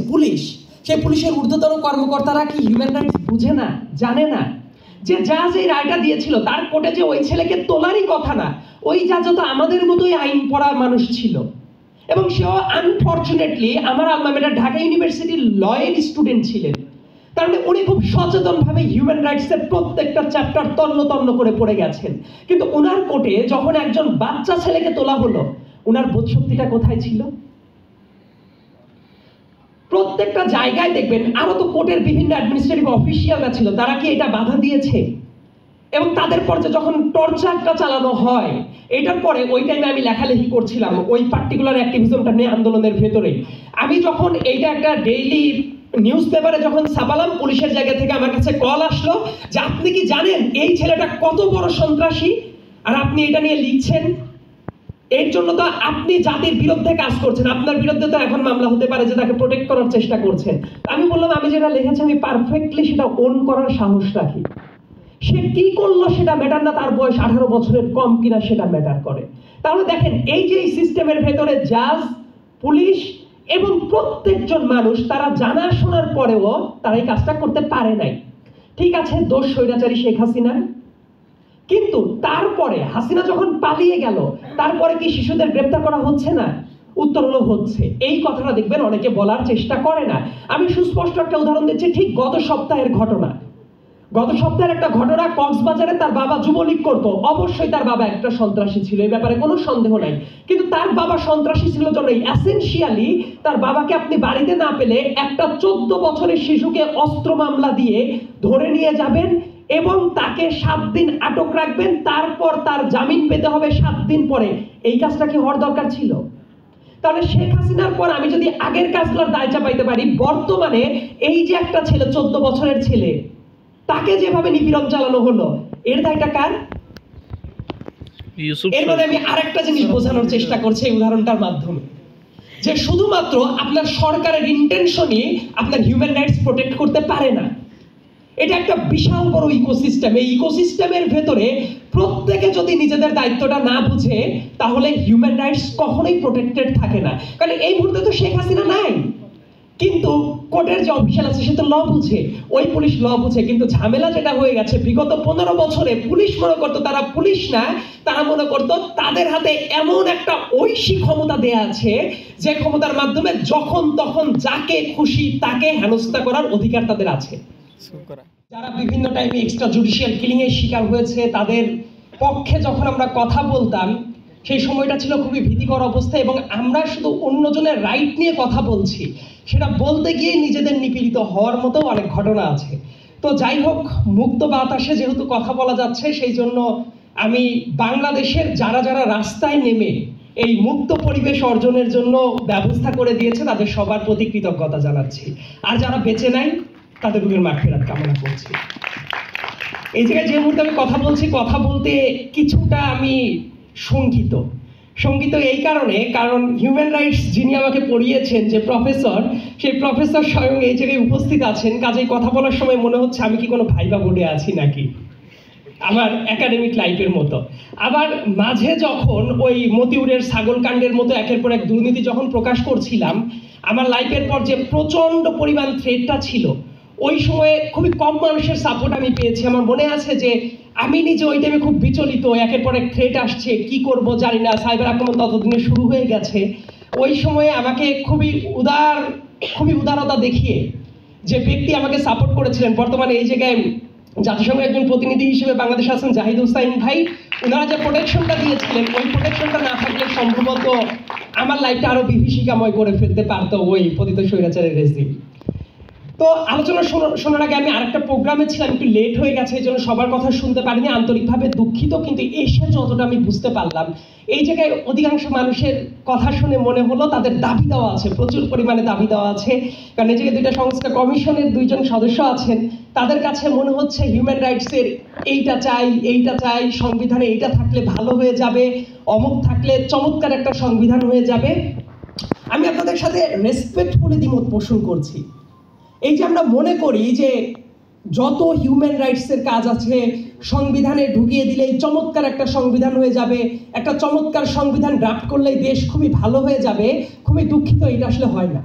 Police, সেই পুলিশের ঊর্ধ্বতন কর্মকর্তারা কি হিউম্যান রাইটস বুঝে না, জানে না? যে জাজ এই রায়টা দিয়েছিল তার কোর্টে যে ওই ছেলেকে তোলারই কথা না, ওই জাজও তো আমাদের মতোই আইন পড়া মানুষ ছিল, এবং সেও আনফর্চুনেটলি আমার আলমা মেটার ঢাকা ইউনিভার্সিটির লয়ের স্টুডেন্ট ছিলেন। তার মানে উনি খুব সচেতনভাবে হিউম্যান রাইটসের প্রত্যেকটা চ্যাপ্টার তন্ন তন্ন করে পড়ে গেছেন। কিন্তু ওনার কোর্টে যখন একজন বাচ্চা ছেলেকে তোলা হলো, ওনার বোধশক্তিটা কোথায় ছিল? প্রত্যেকটা জায়গায় দেখবেন আরো তো কোর্টের বিভিন্ন অ্যাডমিনিস্ট্রেটিভ অফিসিয়ালরা ছিল, তারা কি এটা বাধা দিয়েছে? এবং তাদের পর যখন টর্চারটা চালানো হয়, এটার পরে ওই টাইমে আমি লেখালেখি করছিলাম ওই পার্টিকুলার অ্যাক্টিভিজমটা নিয়ে আন্দোলনের ভেতরে। আমি যখন এইটা একটা ডেইলি নিউজ পেপারে যখন ছাপালাম, পুলিশের জায়গা থেকে আমার কাছে কল আসলো যে আপনি কি জানেন এই ছেলেটা কত বড় সন্ত্রাসী, আর আপনি এটা নিয়ে লিখছেন? এর জন্য তো আপনি জাতির বিরুদ্ধে কাজ করছেন, আপনার বিরুদ্ধে তো এখন মামলা হতে পারে যে তাকে প্রোটেক্ট করার চেষ্টা করছেন। আমি বললাম আমি যেটা লিখেছি আমি পারফেক্টলি সেটা ওন করার সাহস রাখি। সে কি করলো সেটা ম্যাটার না, তার বয়স 18 বছরের কম কিনা সেটা ম্যাটার করে। তাহলে দেখেন এই যে এই সিস্টেমের ভেতরে জাজ, পুলিশ এবং প্রত্যেকজন মানুষ তারা জানা শোনার পরেও তারা এই কাজটা করতে পারে নাই। ঠিক আছে, দোষ স্বৈরাচারী শেখ হাসিনার, কিন্তু তারপরে হাসিনা যখন পালিয়ে গেল তারপরে কি শিশুদের গ্রেপ্তার করা হচ্ছে না? উত্তর হলো হচ্ছে। এই কথাটা দেখবেন অনেকে বলার চেষ্টা করে না। আমি সুস্পষ্ট একটা উদাহরণ দিচ্ছি, ঠিক গত সপ্তাহের ঘটনা। গত সপ্তাহের একটা ঘটনা, কক্সবাজারে তার বাবা যুবলীগ করতো, অবশ্যই তার বাবা একটা সন্ত্রাসী ছিল, এই ব্যাপারে কোনো সন্দেহ নাই। কিন্তু তার বাবা সন্ত্রাসী ছিল জন্যই এসেনশিয়ালি তার বাবাকে আপনি বাড়িতে না পেলে একটা 14 বছরের শিশুকে অস্ত্র মামলা দিয়ে ধরে নিয়ে যাবেন এবং তাকে 7 দিন আটক রাখবেন, তারপর তার জামিন পেতে হবে 7 দিন পরে। এই কাজটা কি হওয়ার দরকার ছিল? তাহলে শেখ হাসিনার পর আমি যদি আগের কাজগুলোর দায় চাপাইতে পারি, বর্তমানে এই যে একটা ছেলে 14 বছরের ছেলে, তাকে যেভাবে নিপীড়ন চালানো হলো, এর দায়টা কার? এর মানে আমি আরেকটা জিনিস বোঝানোর চেষ্টা করছি এই উদাহরণটার মাধ্যমে, যে শুধুমাত্র আপনার সরকারের ইন্টেনশনই আপনার হিউম্যান রাইটস প্রোটেক্ট করতে পারে না। এটা একটা বিশাল বড় ইকোসিস্টেম। এই ইকোসিস্টেমের ভেতরে প্রত্যেকে যদি নিজেদের দায়িত্বটা না বুঝে, তাহলে হিউম্যান রাইটস কখনোই প্রোটেক্টেড থাকে না। কারণ এই মুহূর্তে তো শেখ হাসিনা নাই, কিন্তু কোর্টের যে অফিসিয়াল আছে সে তো ল বুঝে, ওই পুলিশ ল বুঝে। কিন্তু ঝামেলা যেটা হয়ে গেছে, বিগত 15 বছরে পুলিশ মনে করতো তারা পুলিশ না, তারা মনে করতো তাদের হাতে এমন একটা ঐশী ক্ষমতা দেয়া আছে যে ক্ষমতার মাধ্যমে যখন তখন যাকে খুশি তাকে হেনস্থা করার অধিকার তাদের আছে। যারা বিভিন্ন টাইমে এক্সট্রা জুডিশিয়াল কিলিং এর শিকার হয়েছে, তাদের পক্ষে যখন আমরা কথা বলতাম, সেই সময়টা ছিল খুবই ভীতিকর অবস্থা, এবং আমরা শুধু অন্যজনের রাইট নিয়ে কথা বলছি, সেটা বলতে গিয়ে নিজেদের নিপীড়িত হওয়ার মতো অনেক ঘটনা আছে। তো যাই হোক, মুক্ত বাতাসে যেহেতু কথা বলা যাচ্ছে, সেই জন্য আমি বাংলাদেশের যারা যারা রাস্তায় নেমে এই মুক্ত পরিবেশ অর্জনের জন্য ব্যবস্থা করে দিয়েছে, তাদের সবার প্রতি কৃতজ্ঞতা জানাচ্ছি। আর যারা বেঁচে নাই তাদের বুকের মাগফিরাত কামনা করছি। এই জায়গায় যে মুহূর্তে আমি কথা বলছি, কথা বলতে কিছুটা আমি শঙ্কিত এই কারণে, কারণ হিউম্যান রাইটস যিনি আমাকে পড়িয়েছেন যে প্রফেসর, সেই প্রফেসর স্বয়ং এই জায়গায় উপস্থিত আছেন। কাজেই কথা বলার সময় মনে হচ্ছে আমি কি কোনো ভাইবা বোর্ডে আছি নাকি, আমার একাডেমিক লাইফের মতো। আবার মাঝে যখন ওই মতিউরের ছাগলকাণ্ডের মতো একের পর এক দুর্নীতি যখন প্রকাশ করছিলাম, আমার লাইফের পর যে প্রচন্ড পরিমাণ থ্রেটটা ছিল, ওই সময়ে খুবই কম মানুষের সাপোর্ট আমি পেয়েছি। আমার মনে আছে যে আমি নিজে ওই টাইমে খুব বিচলিত, একের পর এক থ্রেট আসছে, কি করব জানি না, সাইবার আক্রমণ ততদিনে শুরু হয়ে গেছে। ওই সময়ে আমাকে খুবই উদারতা দেখিয়ে যে ব্যক্তি আমাকে সাপোর্ট করেছিলেন, বর্তমানে এই জায়গায় জাতিসংঘের একজন প্রতিনিধি হিসেবে বাংলাদেশে আছেন জাহিদ হুসাইন ভাই, ওনারা যে প্রোটেকশনটা দিয়েছিলেন, ওই প্রোটেকশনটা না থাকলে সম্ভবত আমার লাইফটা আরো বিভীষিকাময় করে ফেলতে পারতো ওই পতিত স্বৈরাচারের রেজিম। তো আলোচনা শোনার আগে আমি আরেকটা প্রোগ্রামে ছিলাম, একটু লেট হয়ে গেছে, এই জন্য সবার কথা শুনতে পারিনি, আন্তরিকভাবে দুঃখিত। কিন্তু এসে যতটা আমি বুঝতে পারলাম, এই জায়গায় অধিকাংশ মানুষের কথা শুনে মনে হলো তাদের দাবি দেওয়া আছে, প্রচুর পরিমাণে দাবি দেওয়া আছে। কারণ এই জায়গায় 2টা সংস্কার কমিশনের 2 জন সদস্য আছেন, তাদের কাছে মনে হচ্ছে হিউম্যান রাইটসের এইটা চাই, সংবিধানে এইটা থাকলে ভালো হয়ে যাবে, অমুক থাকলে চমৎকার একটা সংবিধান হয়ে যাবে। আমি আপনাদের সাথে রেসপেক্টফুলি দ্বিমত পোষণ করছি। এই যে আমরা মনে করি যে যত হিউম্যান রাইটসের কাজ আছে সংবিধানে ঢুকিয়ে দিলেই চমৎকার একটা সংবিধান হয়ে যাবে, একটা চমৎকার সংবিধান ড্রাফট করলেই দেশ খুবই ভালো হয়ে যাবে, খুবই দুঃখিত, এটা আসলে হয় না।